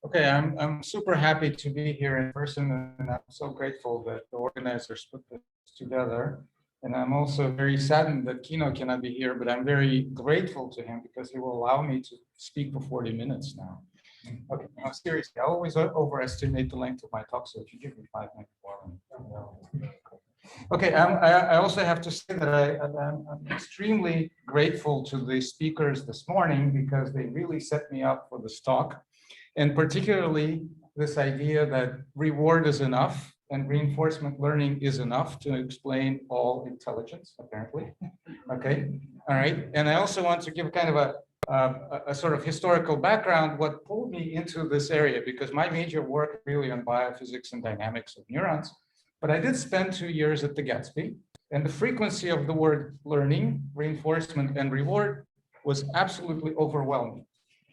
Okay, I'm super happy to be here in person, and I'm so grateful that the organizers put this together. And I'm also very saddened that Kino cannot be here, but I'm very grateful to him because he will allow me to speak for 40 minutes now. Okay, no, seriously, I always overestimate the length of my talk, so if you give me 5 minutes more. Okay, I also have to say that I'm extremely grateful to the speakers this morning because they really set me up for this talk. And particularly this idea that reward is enough and reinforcement learning is enough to explain all intelligence, apparently. Okay, all right. And I also want to give kind of a sort of historical background, what pulled me into this area, because my major work really on biophysics and dynamics of neurons. But I did spend 2 years at the Gatsby, and the frequency of the word learning, reinforcement, and reward was absolutely overwhelming.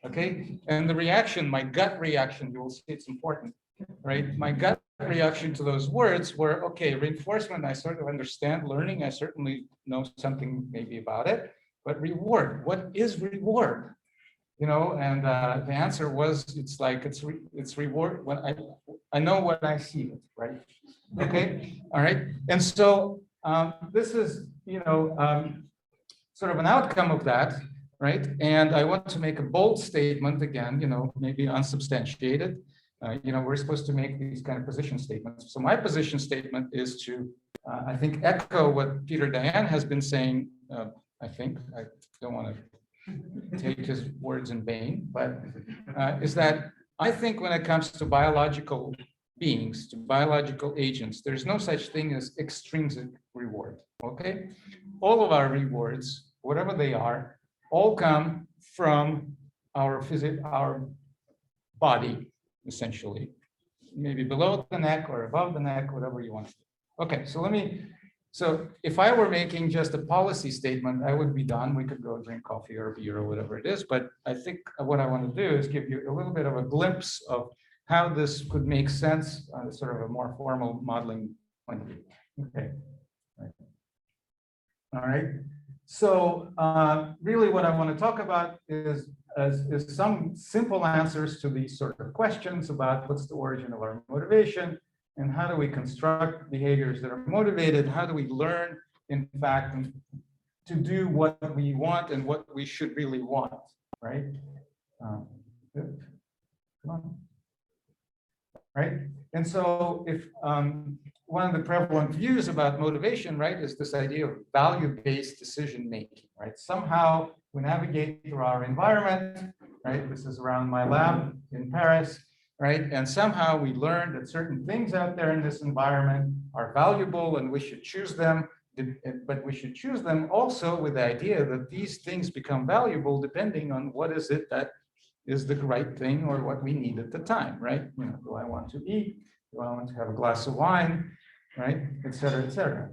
Okay, and the reaction, my gut reaction, you will see it's important, right? My gut reaction to those words were, okay, reinforcement, I sort of understand. Learning, I certainly know something maybe about it, but reward, what is reward? You know, and the answer was, it's like, it's reward when I know when I see it, right? Okay, all right. And so this is, you know, sort of an outcome of that. Right, and I want to make a bold statement again, you know, maybe unsubstantiated. You know, we're supposed to make these kind of position statements. So my position statement is to, I think, echo what Peter Dayan has been saying. I think I don't want to take his words in vain, but is that I think when it comes to biological beings, to biological agents, there's no such thing as extrinsic reward. Okay, all of our rewards, whatever they are, all come from our body, essentially, maybe below the neck or above the neck, whatever you want to do. Okay, so if I were making just a policy statement, I would be done. We could go drink coffee or beer or whatever it is, but I think what I want to do is give you a little bit of a glimpse of how this could make sense on sort of a more formal modeling point of view. Okay, all right. So really what I want to talk about is some simple answers to these sort of questions about what's the origin of our motivation and how do we construct behaviors that are motivated, how do we learn, in fact, to do what we want and what we should really want, right? Come on. Right? And so if one of the prevalent views about motivation, right, is this idea of value-based decision-making, right? Somehow we navigate through our environment, right? This is around my lab in Paris, right? And somehow we learn that certain things out there in this environment are valuable and we should choose them, but we should choose them also with the idea that these things become valuable depending on what is it that is the right thing or what we need at the time, right? You know, do I want to eat? Do I want to have a glass of wine, right? Et cetera,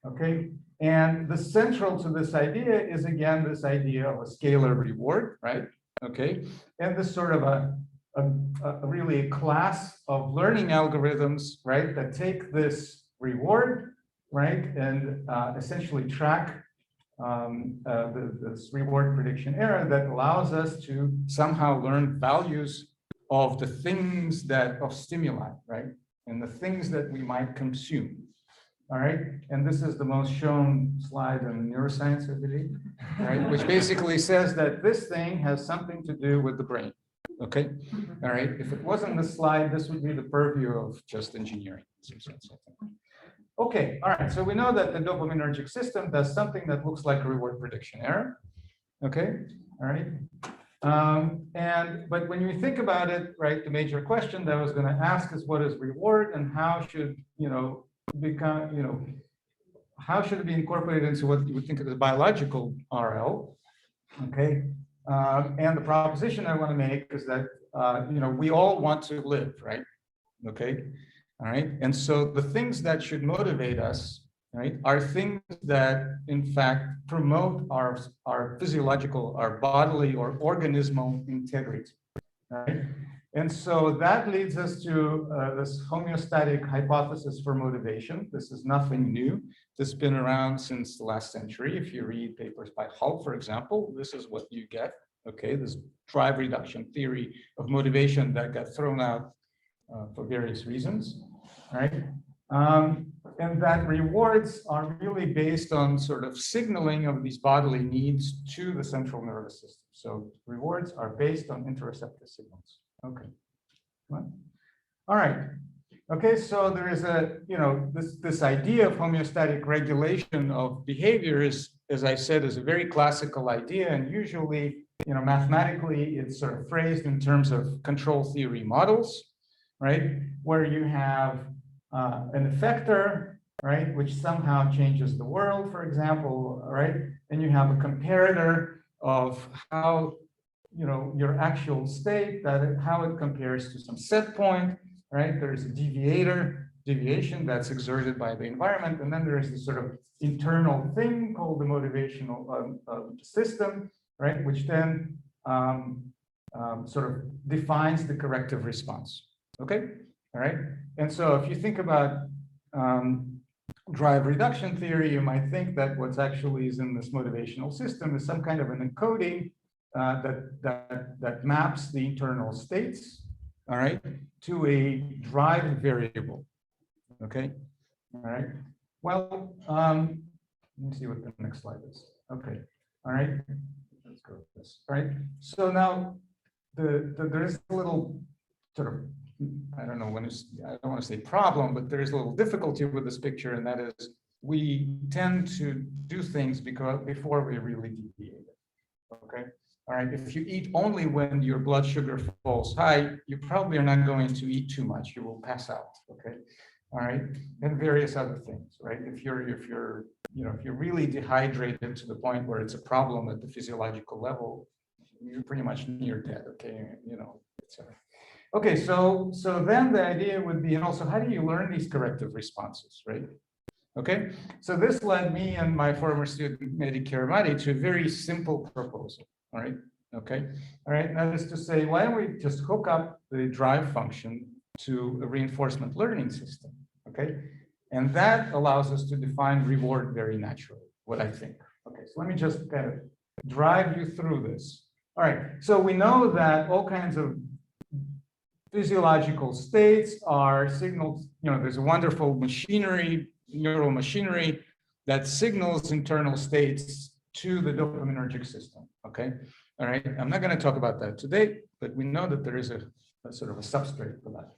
okay? And the central to this idea is, again, this idea of a scalar reward, right? Okay, and this sort of a really a class of learning algorithms, right, that take this reward, right, and essentially track this reward prediction error that allows us to somehow learn values of the things that, of stimuli, right? And the things that we might consume, all right? And this is the most shown slide in neuroscience, I believe, right? Which basically says that this thing has something to do with the brain, okay? All right, if it wasn't this slide, this would be the purview of just engineering. Okay, all right, so we know that the dopaminergic system does something that looks like a reward prediction error, okay, all right. But when you think about it, right, the major question that I was going to ask is what is reward and how should, you know, become, you know, how should it be incorporated into what you would think of as biological RL, okay? And the proposition I want to make is that, you know, we all want to live, right, okay? All right, and so the things that should motivate us, right, are things that, in fact, promote our physiological, our bodily or organismal integrity, right? And so that leads us to this homeostatic hypothesis for motivation. This is nothing new. This has been around since the last century. If you read papers by Hull, for example, this is what you get, Okay, this drive reduction theory of motivation that got thrown out for various reasons, right? And that rewards are really based on sort of signaling of these bodily needs to the central nervous system. So rewards are based on interoceptive signals. Okay. All right. Okay, so there is a, this idea of homeostatic regulation of behavior is, as I said, is a very classical idea, and usually, mathematically, it's sort of phrased in terms of control theory models, right? Where you have an effector, right, which somehow changes the world, for example, right? And you have a comparator of how, your actual state, how it compares to some set point, right? There's a deviation that's exerted by the environment, and then there's this sort of internal thing called the motivational system, right? Which then sort of defines the corrective response. Okay, all right. And so if you think about drive reduction theory, you might think that what's actually is in this motivational system is some kind of an encoding that maps the internal states, all right, to a drive variable. Okay, all right. Well, let me see what the next slide is. Okay, all right. Let's go with this. All right. So now there is a little sort of, I don't know when it's, I don't want to say problem, but there is a little difficulty with this picture, and that is we tend to do things before we really deviate. Okay. All right, if you eat only when your blood sugar falls high, you probably are not going to eat too much. You will pass out. Okay, all right, and various other things, right? If you're really dehydrated to the point where it's a problem at the physiological level, you're pretty much near dead. Okay, etc. Okay, so then the idea would be, and also, how do you learn these corrective responses, right? Okay, so this led me and my former student Mehdi Kiramati to a very simple proposal. All right. Okay. All right. That is to say, why don't we just hook up the drive function to a reinforcement learning system? Okay. And that allows us to define reward very naturally, what I think. Okay. So let me just kind of drive you through this. All right. So we know that all kinds of physiological states are signaled. There's a wonderful neural machinery that signals internal states to the dopaminergic system. Okay, all right. I'm not going to talk about that today, but we know that there is a sort of a substrate for that.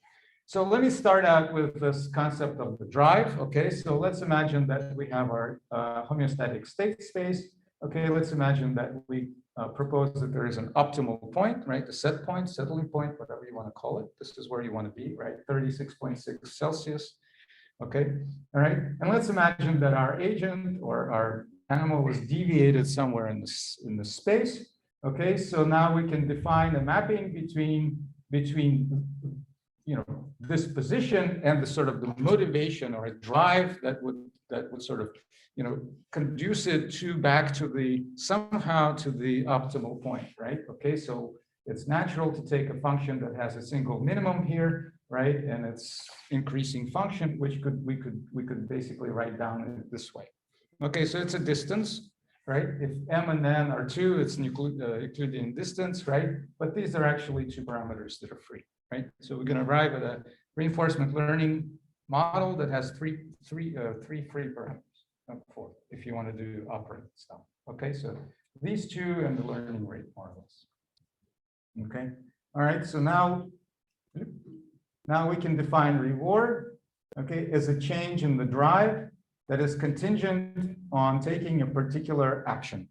So let me start out with this concept of the drive. Okay, so let's imagine that we have our homeostatic state space. Okay, let's imagine that we propose that there is an optimal point, right? The set point, settling point, whatever you want to call it. This is where you want to be, right? 36.6 Celsius. Okay, all right. And let's imagine that our agent or our animal was deviated somewhere in the space. Okay, so now we can define a mapping between this position and the sort of the motivation or a drive that would sort of conduce it back to the optimal point, right? Okay, so it's natural to take a function that has a single minimum here, right? And it's increasing function, which we could basically write down this way. Okay, so it's a distance, right? If m and n are 2, it's an Euclidean distance, right? But these are actually 2 parameters that are free, right? So we're going to arrive at a reinforcement learning model that has three free parameters, 4, if you want to do operating stuff. Okay, so these 2 and the learning rate, more or less. Okay, all right. So now we can define reward, okay, as a change in the drive that is contingent on taking a particular action.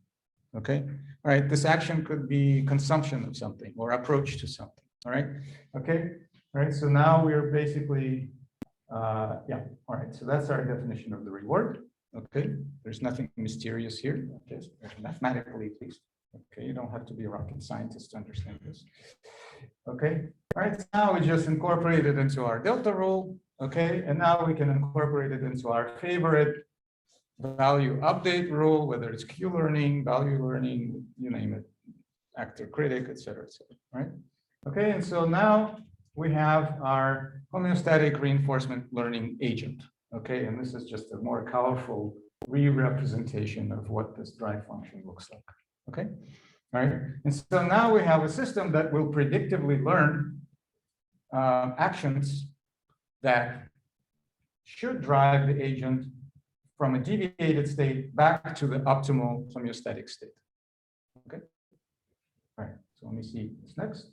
Okay, all right. This action could be consumption of something or approach to something. All right. Okay. All right. So now we're basically, yeah. All right. So that's our definition of the reward. Okay. There's nothing mysterious here. Okay. Mathematically, at least. Okay. You don't have to be a rocket scientist to understand this. Okay. All right. So now we just incorporate it into our delta rule. Okay. And now we can incorporate it into our favorite value update rule, whether it's Q learning, value learning, you name it, actor critic, et cetera, right? Okay, and so now we have our homeostatic reinforcement learning agent. Okay, and this is just a more colorful re-representation of what this drive function looks like. Okay, right? And so now we have a system that will predictively learn actions that should drive the agent from a deviated state back to the optimal homeostatic state. Okay. All right. So let me see what's next.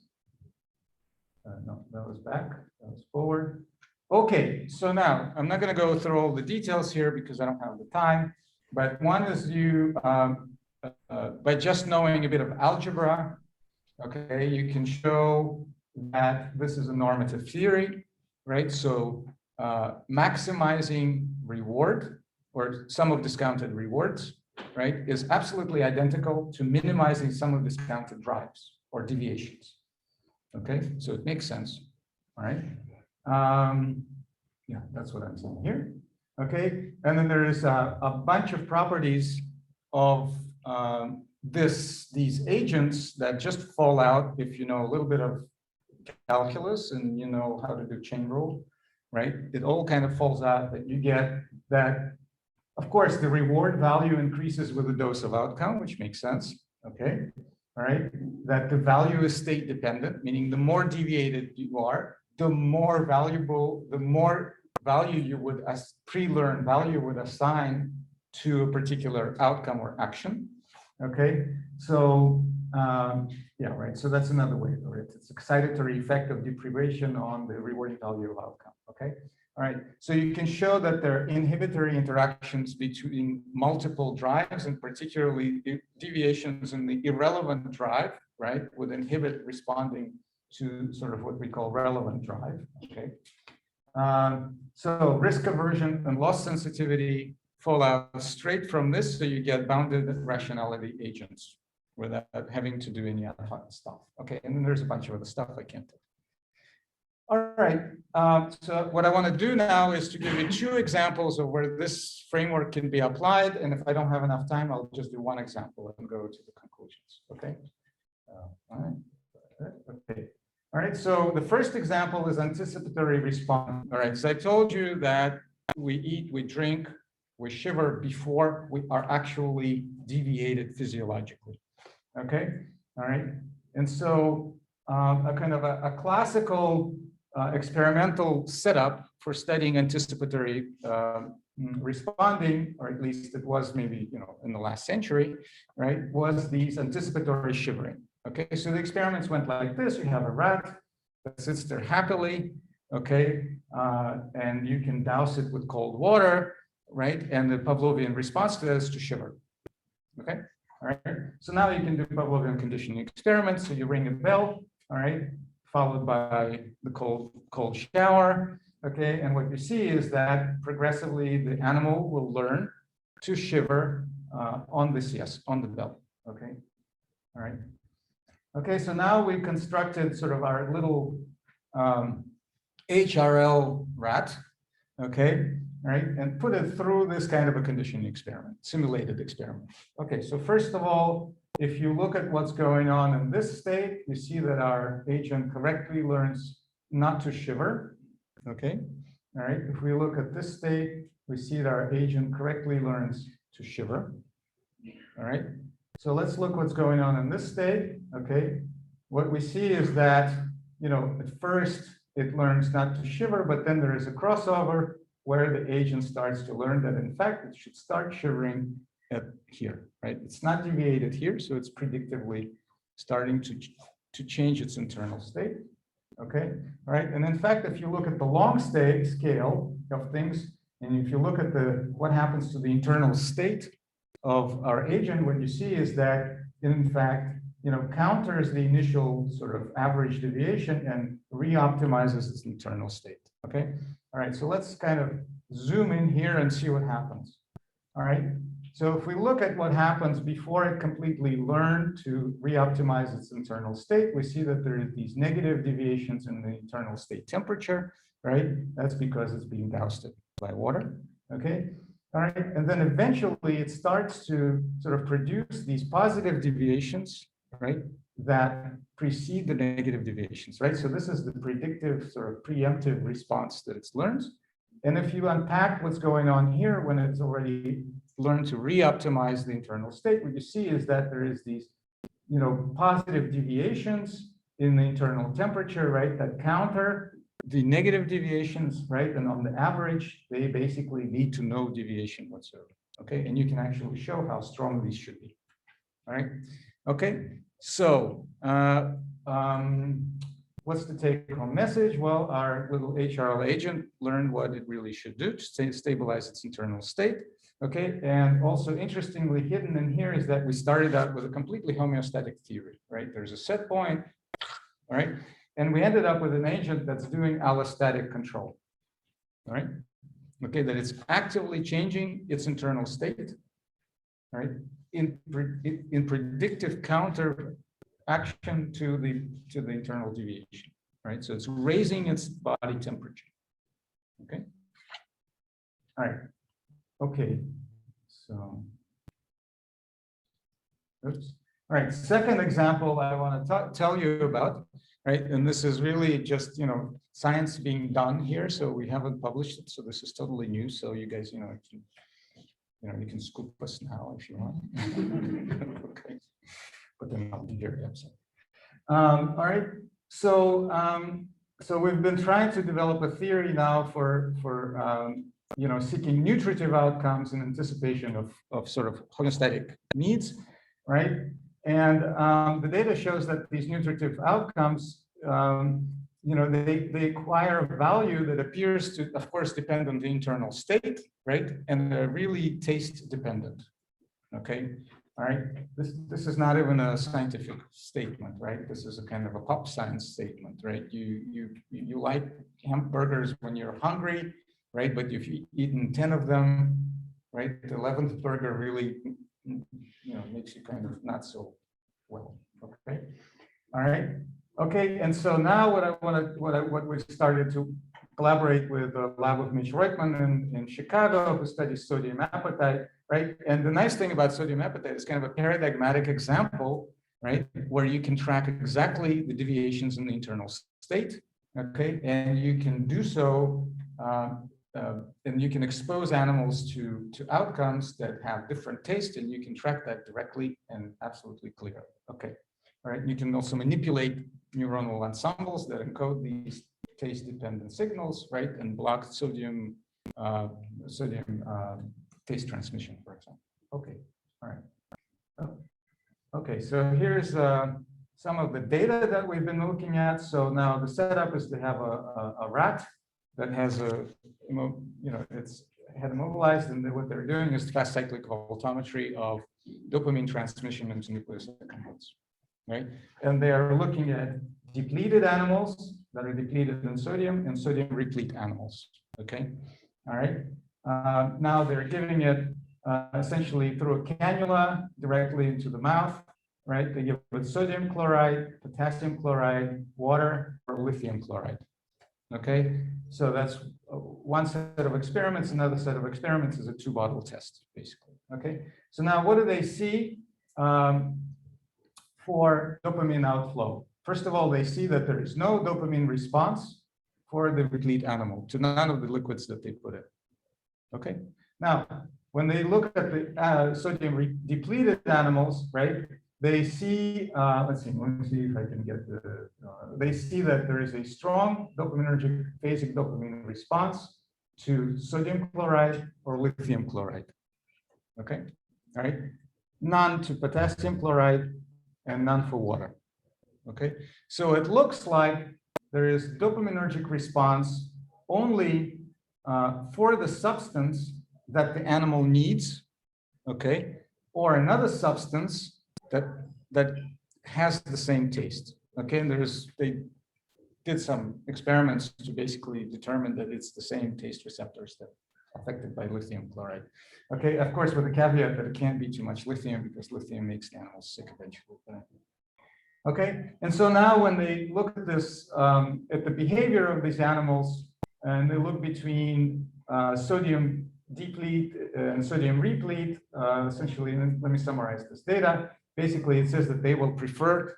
No, that was back. That was forward. Okay. So now I'm not going to go through all the details here because I don't have the time. But one is you, by just knowing a bit of algebra, okay, you can show that this is a normative theory, right? So maximizing reward or sum of discounted rewards, right, is absolutely identical to minimizing sum of discounted drives or deviations. Okay, so it makes sense. All right. Yeah, that's what I'm saying here. Okay, and then there is a bunch of properties of these agents that just fall out if you know a little bit of calculus and you know how to do chain rule, right? It all kind of falls out that you get that. Of course, the reward value increases with the dose of outcome, which makes sense. Okay, all right. That the value is state dependent, meaning the more deviated you are, the more valuable, the more value you would, as pre-learned value would assign to a particular outcome or action. Okay, so yeah, right. So that's another way, right? It's excitatory effect of deprivation on the rewarding value of outcome. Okay. All right, so you can show that there are inhibitory interactions between multiple drives, and particularly deviations in the irrelevant drive, right, would inhibit responding to sort of what we call relevant drive, okay? So risk aversion and loss sensitivity fall out straight from this, so you get bounded rationality agents without having to do any other stuff, okay? And then there's a bunch of other stuff I can't do. All right, so what I want to do now is to give you two examples of where this framework can be applied. And if I don't have enough time, I'll just do one example and go to the conclusions, okay? All right, okay. All right, so the first example is anticipatory response. All right, so I told you that we eat, we drink, we shiver before we are actually deviated physiologically, okay? All right, and so a kind of a classical experimental setup for studying anticipatory responding, or at least it was maybe, you know, in the last century, right, was these anticipatory shivering. Okay, so the experiments went like this. You have a rat that sits there happily, okay, and you can douse it with cold water, right, and the Pavlovian response to that is to shiver, okay, all right. So now you can do Pavlovian conditioning experiments. So you ring a bell, all right, followed by the cold shower, okay? And what you see is that progressively the animal will learn to shiver on this, yes, on the bell, okay? All right. Okay, so now we've constructed sort of our little HRL rat, okay? All right, and put it through this kind of a conditioning experiment, simulated experiment. Okay, so first of all, if you look at what's going on in this state, you see that our agent correctly learns not to shiver, okay? All right, if we look at this state, we see that our agent correctly learns to shiver, all right? So let's look what's going on in this state, okay? What we see is that, you know, at first it learns not to shiver, but then there is a crossover where the agent starts to learn that, in fact, it should start shivering at here, right? It's not deviated here, so it's predictively starting to change its internal state, okay? All right, and in fact, if you look at the long state scale of things, and if you look at what happens to the internal state of our agent, what you see is that, in fact, you know, counters the initial sort of average deviation and re-optimizes its internal state, okay? All right, so let's kind of zoom in here and see what happens, all right? So if we look at what happens before it completely learned to re-optimize its internal state, we see that there are these negative deviations in the internal state temperature, right? That's because it's being doused by water, okay? All right, and then eventually it starts to sort of produce these positive deviations, right, that precede the negative deviations, right? So this is the predictive sort of preemptive response that it's learned. And if you unpack what's going on here when it's already learned to re-optimize the internal state, what you see is that there is these positive deviations in the internal temperature, right, that counter the negative deviations, right? And on the average, they basically lead to no deviation whatsoever. Okay, and you can actually show how strong these should be. All right. Okay. So what's the take-home message? Well, our little HRL agent learned what it really should do to stabilize its internal state. Okay, and also interestingly hidden in here is that we started out with a completely homeostatic theory, right? There's a set point, all right, and we ended up with an agent that's doing allostatic control, all right? Okay, that it's actively changing its internal state, right? In predictive counter action to the internal deviation, right? So it's raising its body temperature. Okay. All right. Okay. So, oops. All right. Second example I want to tell you about, right? And this is really just science being done here. So we haven't published it. So this is totally new. So you guys, you can scoop us now if you want. Okay. But then I'll be very upset. All right. So we've been trying to develop a theory now for seeking nutritive outcomes in anticipation of sort of homeostatic needs, right? And the data shows that these nutritive outcomes, they acquire a value that appears to, of course, depend on the internal state, right? And they're really taste dependent. Okay. All right. This is not even a scientific statement, right? This is a kind of a pop science statement, right? You like hamburgers when you're hungry, right? But if you've eaten 10 of them, right, the 11th burger really, makes you kind of not so well. Okay. All right. Okay. And so now what we started to collaborate with the lab of Mitch Reutemann in Chicago, who studies sodium appetite, right? And the nice thing about sodium appetite is kind of a paradigmatic example, right, where you can track exactly the deviations in the internal state, okay? And you can do so, and you can expose animals to outcomes that have different taste, and you can track that directly and absolutely clear. Okay, all right. You can also manipulate neuronal ensembles that encode these taste-dependent signals, right, and block sodium taste transmission, for example. Okay, all right. Okay, so here's some of the data that we've been looking at. So now the setup is to have a rat that has it's had immobilized, and what they're doing is fast cyclic voltammetry of dopamine transmission into nucleus accumbens, right? And they are looking at depleted animals that are depleted in sodium and sodium replete animals. Okay, all right. Now they're giving it essentially through a cannula directly into the mouth, right? They give it sodium chloride, potassium chloride, water, or lithium chloride. Okay, so that's one set of experiments. Another set of experiments is a 2-bottle test, basically. Okay, so now what do they see for dopamine outflow? First of all, they see that there is no dopamine response for the replete animal to none of the liquids that they put in. Okay, now when they look at the sodium depleted animals, right, they see, let me see if I can get the, they see that there is a strong dopaminergic phasic dopamine response to sodium chloride or lithium chloride. Okay, all right, none to potassium chloride and none for water. Okay, so it looks like there is dopaminergic response only for the substance that the animal needs, okay, or another substance that has the same taste. Okay, and they did some experiments to basically determine that it's the same taste receptors that are affected by lithium chloride. Okay, of course, with the caveat that it can't be too much lithium because lithium makes the animals sick eventually. Okay, and so now when they look at this, at the behavior of these animals, and they look between sodium deplete and sodium replete, essentially, let me summarize this data. Basically, it says that they will prefer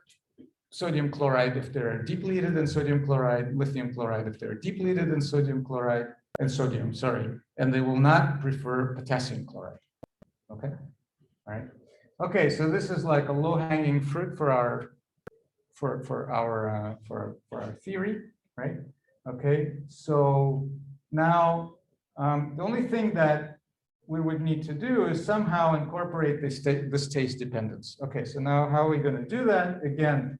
sodium chloride if they're depleted in sodium chloride, lithium chloride if they're depleted in sodium chloride, and sodium, sorry, and they will not prefer potassium chloride. Okay, all right. Okay, so this is like a low-hanging fruit for our theory, right? Okay, so now the only thing that we would need to do is somehow incorporate this taste dependence. Okay, so now how are we going to do that? Again,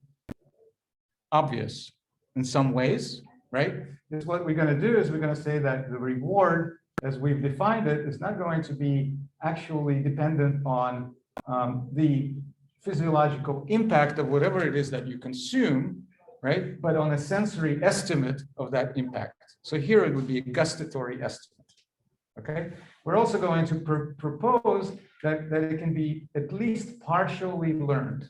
obvious in some ways, right? Is what we're going to do is we're going to say that the reward, as we've defined it, is not going to be actually dependent on the physiological impact of whatever it is that you consume, right? But on a sensory estimate of that impact. So here it would be a gustatory estimate. Okay. We're also going to propose that it can be at least partially learned.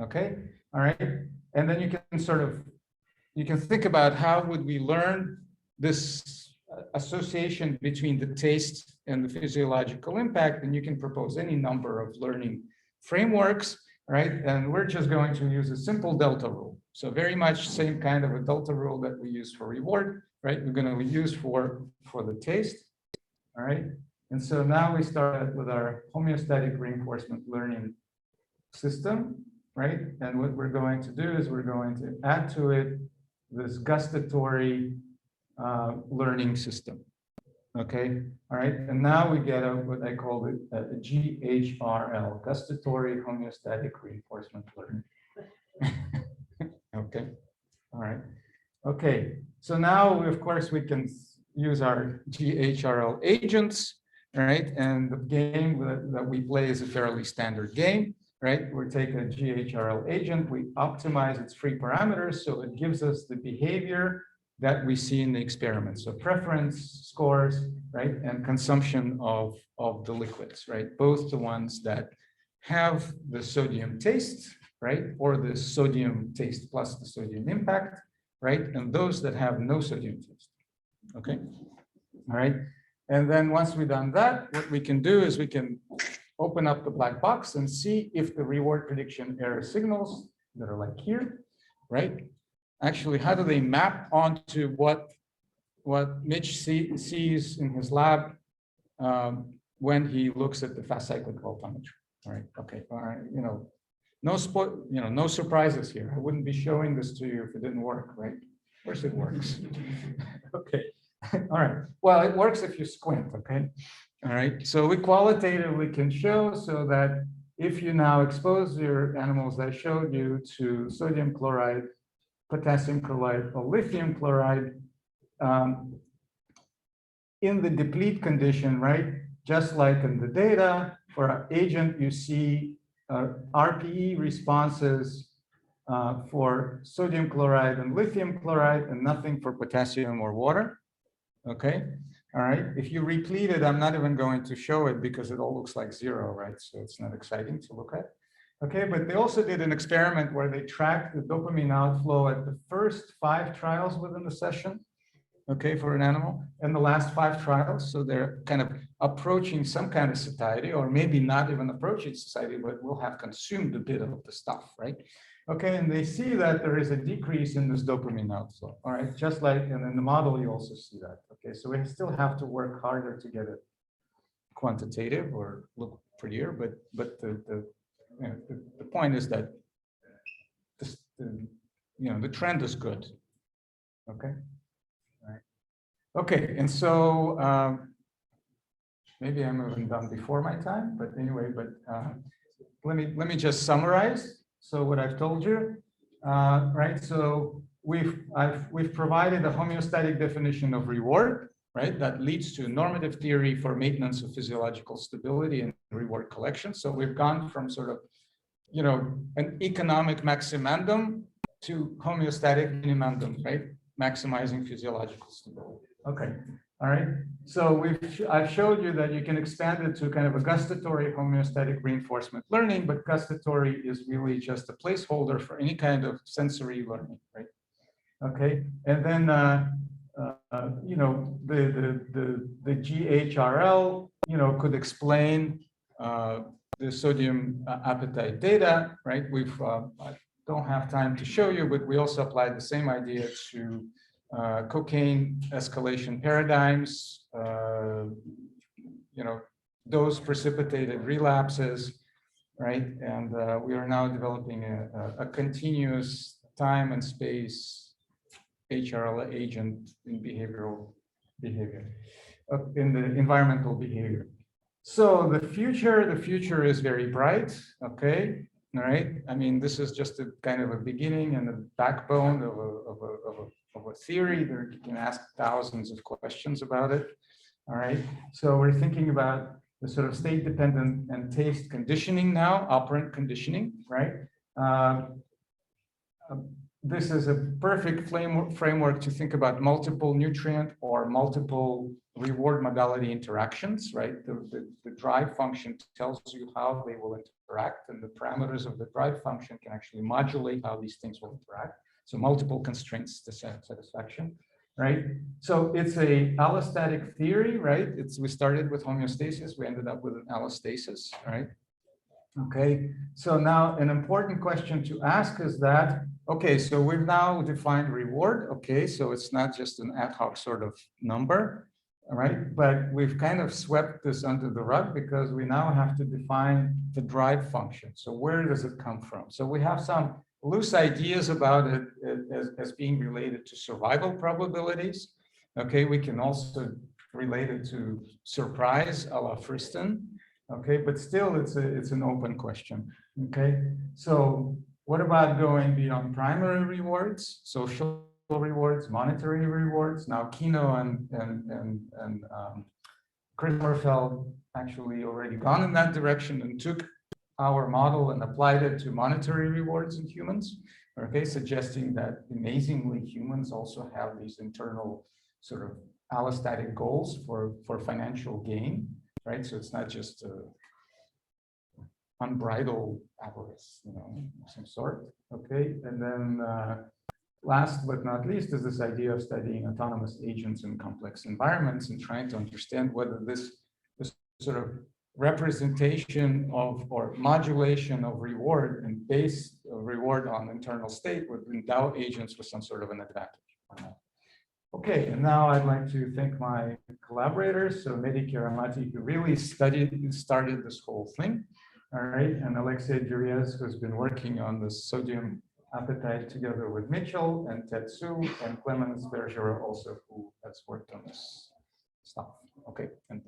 Okay. All right. And then you can think about how would we learn this association between the taste and the physiological impact, and you can propose any number of learning frameworks, right? And we're just going to use a simple delta rule. So very much same kind of a delta rule that we use for reward, right? We're going to use for the taste, all right? And so now we start with our homeostatic reinforcement learning system, right? And what we're going to do is we're going to add to it this gustatory learning system. Okay, all right, and now we get what I call it a GHRL, gustatory homeostatic reinforcement learning. Okay, all right, okay. So now, of course, we can use our GHRL agents, right? And the game that we play is a fairly standard game, right? We take a GHRL agent, we optimize its free parameters, so it gives us the behavior that we see in the experiment. So preference scores, right? And consumption of the liquids, right? Both the ones that have the sodium taste, right? Or the sodium taste plus the sodium impact, right? And those that have no sodium taste, okay? All right. And then once we've done that, what we can do is we can open up the black box and see if the reward prediction error signals that are like here, right? Actually, how do they map onto what Mitch sees in his lab when he looks at the fast cyclic voltammetry? All right, okay, all right, no surprises here. I wouldn't be showing this to you if it didn't work, right? Of course it works. Okay, all right. Well, it works if you squint, okay? All right, so we qualitatively can show so that if you now expose your animals that I showed you to sodium chloride, potassium chloride, or lithium chloride, in the deplete condition, right? Just like in the data, for our agent, you see RPE responses for sodium chloride and lithium chloride, and nothing for potassium or water. Okay, all right. If you replete it, I'm not even going to show it because it all looks like zero, right? So it's not exciting to look at. Okay, but they also did an experiment where they tracked the dopamine outflow at the first 5 trials within the session, okay, for an animal, and the last 5 trials. So they're kind of approaching some kind of satiety, or maybe not even approaching satiety, but will have consumed a bit of the stuff, right? Okay, and they see that there is a decrease in this dopamine outflow, all right, just like, and in the model, you also see that. Okay, so we still have to work harder to get it quantitative or look prettier, but the point is that the trend is good. Okay. All right. Okay. And so maybe I'm even done before my time, but anyway, let me just summarize. So what I've told you, right? So we've provided a homeostatic definition of reward, right? That leads to normative theory for maintenance of physiological stability and reward collection. So we've gone from sort of, an economic maximandum to homeostatic minimandum, right? Maximizing physiological stability. Okay, all right. So I've showed you that you can expand it to kind of a gustatory homeostatic reinforcement learning, but gustatory is really just a placeholder for any kind of sensory learning, right? Okay, and then the GHRL, could explain the sodium appetite data, right? I don't have time to show you, but we also applied the same idea to cocaine escalation paradigms, dose precipitated relapses, right? And we are now developing a continuous time and space HRL agent in behavioral behavior, in the environmental behavior. So the future is very bright, okay? All right. I mean, this is just a kind of a beginning and a backbone of a theory. There you can ask thousands of questions about it. All right. So we're thinking about the sort of state-dependent and taste conditioning now, operant conditioning, right? This is a perfect framework to think about multiple nutrient or multiple reward modality interactions, right? The drive function tells you how they will interact, and the parameters of the drive function can actually modulate how these things will interact. So multiple constraints to satisfaction, right? So it's a allostatic theory, right? We started with homeostasis, we ended up with an allostasis, right? Okay, so now an important question to ask is that, okay, so we've now defined reward. Okay, so it's not just an ad hoc sort of number, all right? But we've kind of swept this under the rug because we now have to define the drive function. So where does it come from? So we have some loose ideas about it as being related to survival probabilities. Okay, we can also relate it to surprise a la Friston. Okay, but still it's an open question. Okay, so what about going beyond primary rewards, social rewards, monetary rewards? Now Kino and Chris Morfeld actually already gone in that direction and took our model and applied it to monetary rewards in humans. Okay, suggesting that amazingly humans also have these internal sort of allostatic goals for financial gain. Right, so it's not just unbridled avarice, you know, of some sort. Okay, and then last but not least is this idea of studying autonomous agents in complex environments and trying to understand whether this sort of representation of or modulation of reward and base reward on internal state would endow agents with some sort of an advantage. Okay, and now I'd like to thank my collaborators. So Mehdi Kiramati, who really started this whole thing. All right, and Alexei Juriez, who's been working on the sodium appetite together with Mitchell and Tetsu, and Clemens Bergera also, who has worked on this stuff. Okay, and